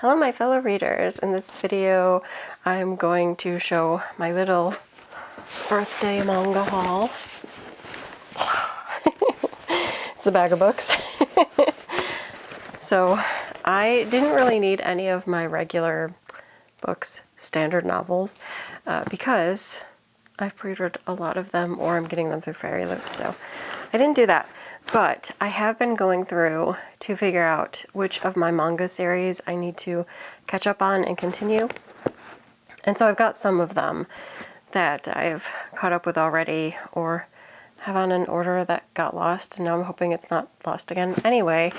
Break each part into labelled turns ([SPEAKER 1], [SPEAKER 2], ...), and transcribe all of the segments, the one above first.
[SPEAKER 1] Hello my fellow readers. In this video I'm going to show my little birthday manga haul. It's a bag of books. So I didn't really need any of my regular books, standard novels, because I've pre-ordered a lot of them or I'm getting them through Fairy Loot, so I didn't do that. But I have been going through to figure out which of my manga series I need to catch up on and continue. And so I've got some of them that I've caught up with already or have on an order that got lost, and now I'm hoping it's not lost again. Anyway,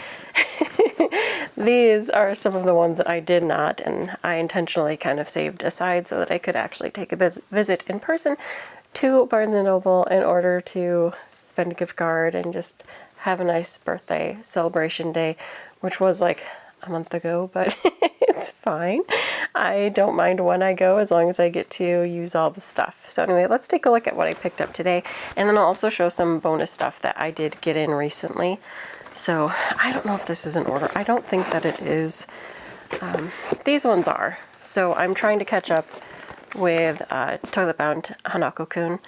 [SPEAKER 1] these are some of the ones that I did not, and I intentionally kind of saved aside so that I could actually take a visit in person to Barnes & Noble in order to spend a gift card and just have a nice birthday celebration day, which was like a month ago, but it's fine. I don't mind when I go as long as I get to use all the stuff. So anyway, let's take a look at what I picked up today, and then I'll also show some bonus stuff that I did get in recently. So I don't know if this is in order. I don't think that it is. These ones are. So I'm trying to catch up with Toilet Bound Hanako-kun,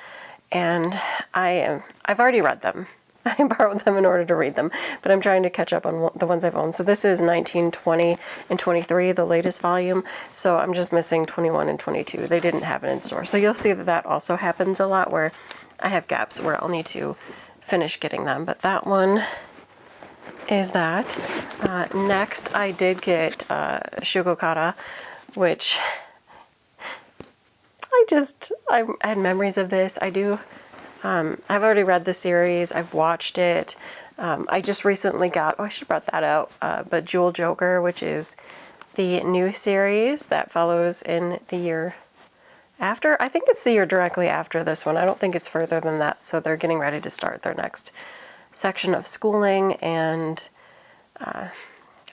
[SPEAKER 1] and I've already read them. I borrowed them in order to read them, but I'm trying to catch up on the ones I've owned. So this is 19, 20, and 23, the latest volume. So I'm just missing 21 and 22. They didn't have it in store. So you'll see that that also happens a lot where I have gaps where I'll need to finish getting them. But that one is that. Next, I did get Shugokara, which I had memories of this. I do. I've already read the series. I've watched it. I just recently got, I should have brought that out, but Jewel Joker, which is the new series that follows in the year after. I think it's the year directly after this one. I don't think it's further than that. So they're getting ready to start their next section of schooling, and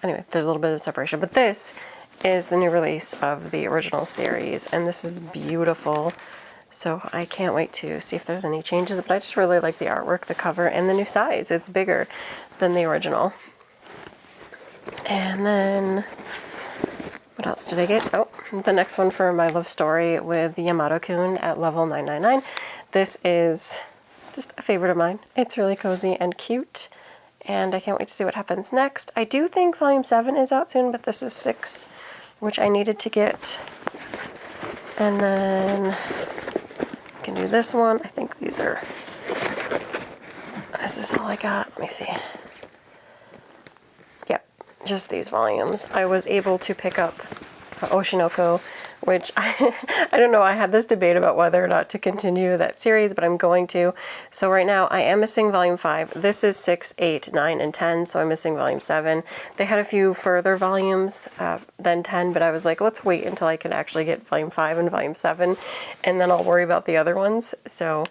[SPEAKER 1] anyway, there's a little bit of separation. But this is the new release of the original series, and this is beautiful. So I can't wait to see if there's any changes, but I just really like the artwork, the cover, and the new size. It's bigger than the original. And then, what else did I get? Oh, the next one for My Love Story with Yamato-kun at level 999. This is just a favorite of mine. It's really cozy and cute, and I can't wait to see what happens next. I do think Volume 7 is out soon, but this is 6, which I needed to get. And then I can do this one. I think these are, this is all I got. Let me see. Yep, just these volumes. I was able to pick up Oshinoko, which I don't know, I had this debate about whether or not to continue that series, but I'm going to. So right now I am missing volume 5. This is 6, 8, 9, and 10, so I'm missing volume 7. They had a few further volumes than 10, but I was like, let's wait until I can actually get volume 5 and volume 7, and then I'll worry about the other ones. So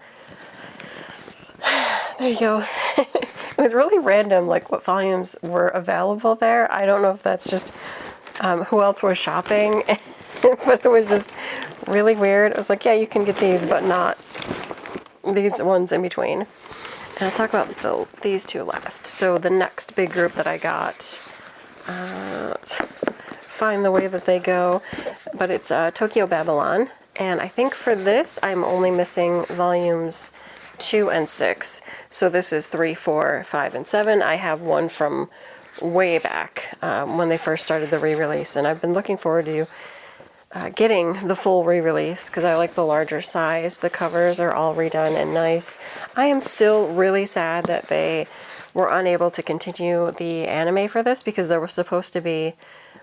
[SPEAKER 1] there you go. It was really random, like what volumes were available there. I don't know if that's just who else was shopping, but it was just really weird. It was like, yeah, you can get these, but not these ones in between. And I'll talk about these two last. So the next big group that I got, let's find the way that they go, but it's Tokyo Babylon. And I think for this, I'm only missing volumes 2 and 6. So this is 3, 4, 5, and 7. I have one from way back when they first started the re-release, and I've been looking forward to getting the full re-release because I like the larger size. The covers are all redone and nice. I am still really sad that they were unable to continue the anime for this because there was supposed to be,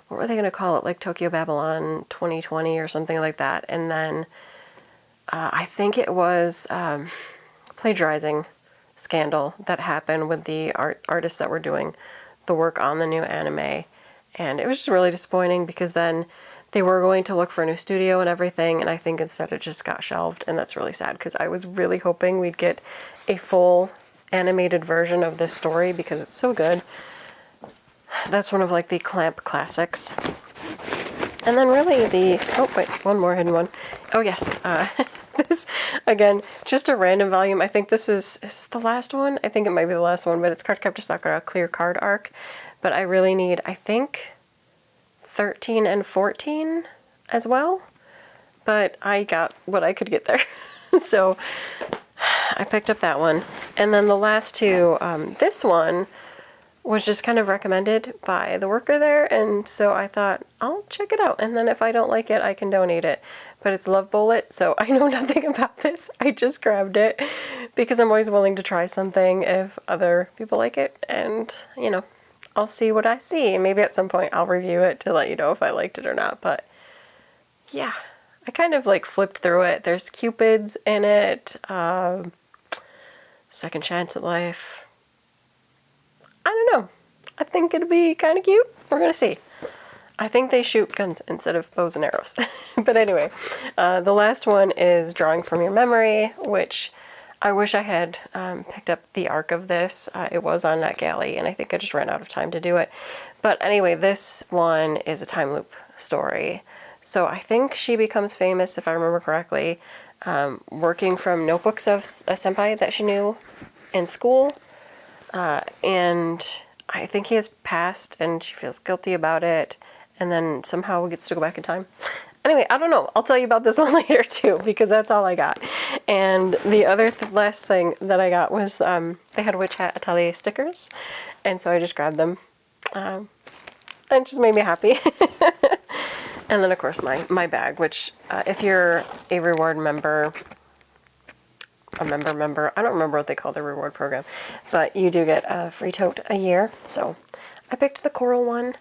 [SPEAKER 1] what were they going to call it, like Tokyo Babylon 2020 or something like that, and then I think it was plagiarizing scandal that happened with the artists that were doing the work on the new anime, and it was just really disappointing because then they were going to look for a new studio and everything, and I think instead it just got shelved, and that's really sad because I was really hoping we'd get a full animated version of this story because it's so good. That's one of like the Clamp classics. And then really oh wait, one more hidden one. Oh yes, this, again, just a random volume. I think this is the last one. I think it might be the last one, but it's Cardcaptor Sakura Clear Card Arc. But I really need, I think, 13 and 14 as well, but I got what I could get there. So I picked up that one. And then the last two, this one was just kind of recommended by the worker there, and so I thought, I'll check it out, and then if I don't like it, I can donate it. But it's Love Bullet, so I know nothing about this. I just grabbed it because I'm always willing to try something if other people like it, and, you know, I'll see what I see. Maybe at some point I'll review it to let you know if I liked it or not, but yeah. I kind of like flipped through it. There's Cupids in it, Second Chance at Life. I don't know. I think it'd be kind of cute. We're gonna see. I think they shoot guns instead of bows and arrows. But anyway, the last one is Drawing from Your Memory, which I wish I had picked up the arc of this. It was on NetGalley, and I think I just ran out of time to do it. But anyway, this one is a time loop story. So I think she becomes famous, if I remember correctly, working from notebooks of a senpai that she knew in school. And I think he has passed and she feels guilty about it, and then somehow gets to go back in time. Anyway, I don't know. I'll tell you about this one later too, because that's all I got. And the other last thing that I got was they had Witch Hat Atelier stickers, and so I just grabbed them. And it just made me happy. And then, of course, my bag, which if you're a reward member, I don't remember what they call the reward program, but you do get a free tote a year. So I picked the coral one,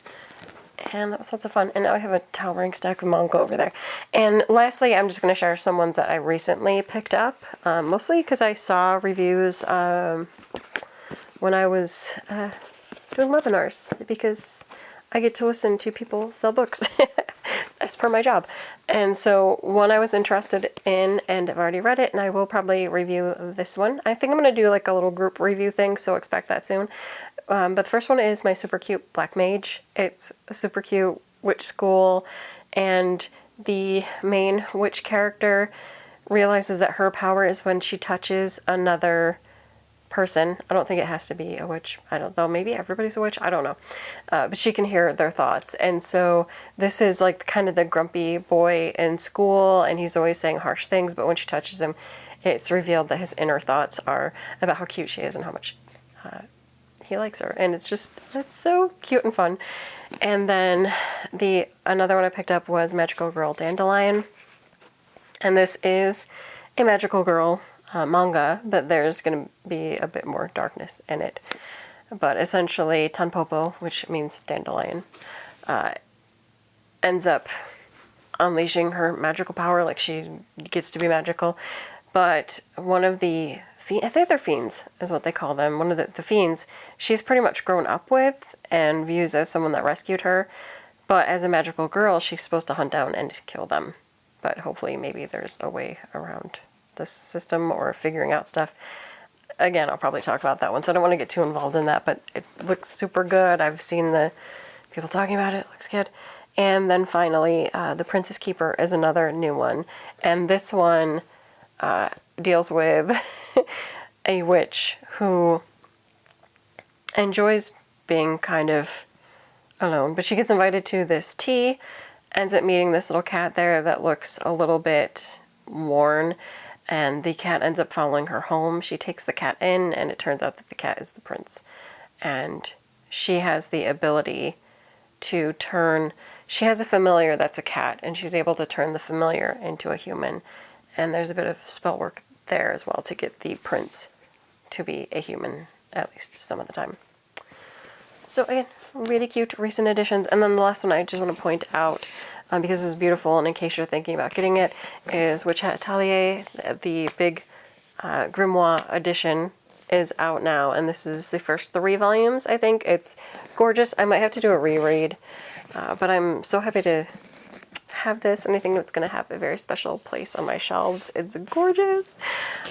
[SPEAKER 1] and that was lots of fun. And now I have a towering stack of manga over there. And lastly, I'm just going to share some ones that I recently picked up, mostly because I saw reviews when I was doing webinars, because I get to listen to people sell books as per my job. And so one I was interested in, and I've already read it, and I will probably review this one. I think I'm going to do like a little group review thing, so expect that soon. But the first one is my super cute Black Mage. It's a super cute witch school, and the main witch character realizes that her power is when she touches another person. I don't think it has to be a witch. I don't know. Maybe everybody's a witch. I don't know. But she can hear their thoughts. And so this is like kind of the grumpy boy in school, and he's always saying harsh things, but when she touches him, it's revealed that his inner thoughts are about how cute she is and how much he likes her. And it's so cute and fun. And then another one I picked up was Magical Girl Dandelion. And this is a magical girl manga, but there's going to be a bit more darkness in it. But essentially, Tanpopo, which means dandelion, ends up unleashing her magical power, like she gets to be magical. But one of the I think they're fiends, is what they call them. One of the fiends, she's pretty much grown up with and views as someone that rescued her. But as a magical girl, she's supposed to hunt down and kill them. But hopefully maybe there's a way around this system or figuring out stuff. Again, I'll probably talk about that one, so I don't want to get too involved in that, but it looks super good. I've seen the people talking about it. It looks good. And then finally, The Princess Keeper is another new one. And this one deals with a witch who enjoys being kind of alone, but she gets invited to this tea, ends up meeting this little cat there that looks a little bit worn, and the cat ends up following her home. She takes the cat in, and it turns out that the cat is the prince. And she has the ability to she has a familiar that's a cat, and she's able to turn the familiar into a human. And there's a bit of spell work there as well to get the prince to be a human, at least some of the time. So again, really cute recent additions. And then the last one I just want to point out, because it's beautiful, and in case you're thinking about getting it, is Witch Hat Atelier. The big grimoire edition is out now, and this is the first 3 volumes, I think. It's gorgeous. I might have to do a reread, but I'm so happy to have this, and I think it's going to have a very special place on my shelves. It's gorgeous.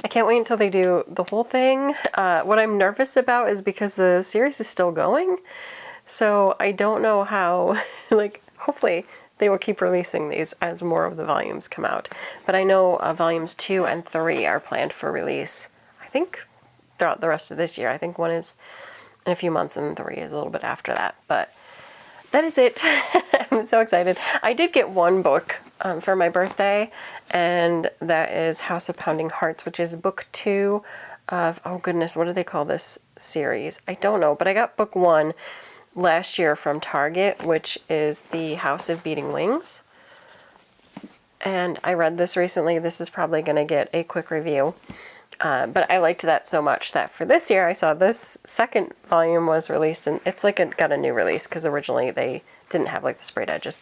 [SPEAKER 1] I can't wait until they do the whole thing. What I'm nervous about is because the series is still going, so I don't know how, hopefully they will keep releasing these as more of the volumes come out. But I know volumes 2 and 3 are planned for release, I think, throughout the rest of this year. I think 1 is in a few months and 3 is a little bit after that. But that is it I'm so excited. I did get one book for my birthday, and that is House of Pounding Hearts, which is book 2 of, oh goodness, what do they call this series? I don't know, but I got book 1 last year from Target, which is the House of Beating Wings. And I read this recently. This is probably going to get a quick review. But I liked that so much that for this year, I saw this second volume was released, and it's like it got a new release because originally they didn't have like the sprayed edges.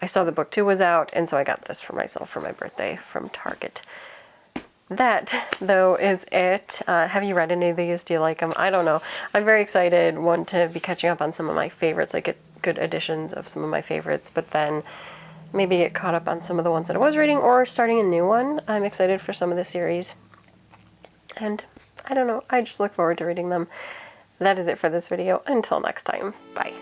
[SPEAKER 1] I saw the book 2 was out, and so I got this for myself for my birthday from Target. That, though, is it. Have you read any of these? Do you like them? I don't know. I'm very excited, one, to be catching up on some of my favorites, like get good editions of some of my favorites, but then maybe get caught up on some of the ones that I was reading or starting a new one. I'm excited for some of the series. And I don't know, I just look forward to reading them. That is it for this video. Until next time, bye.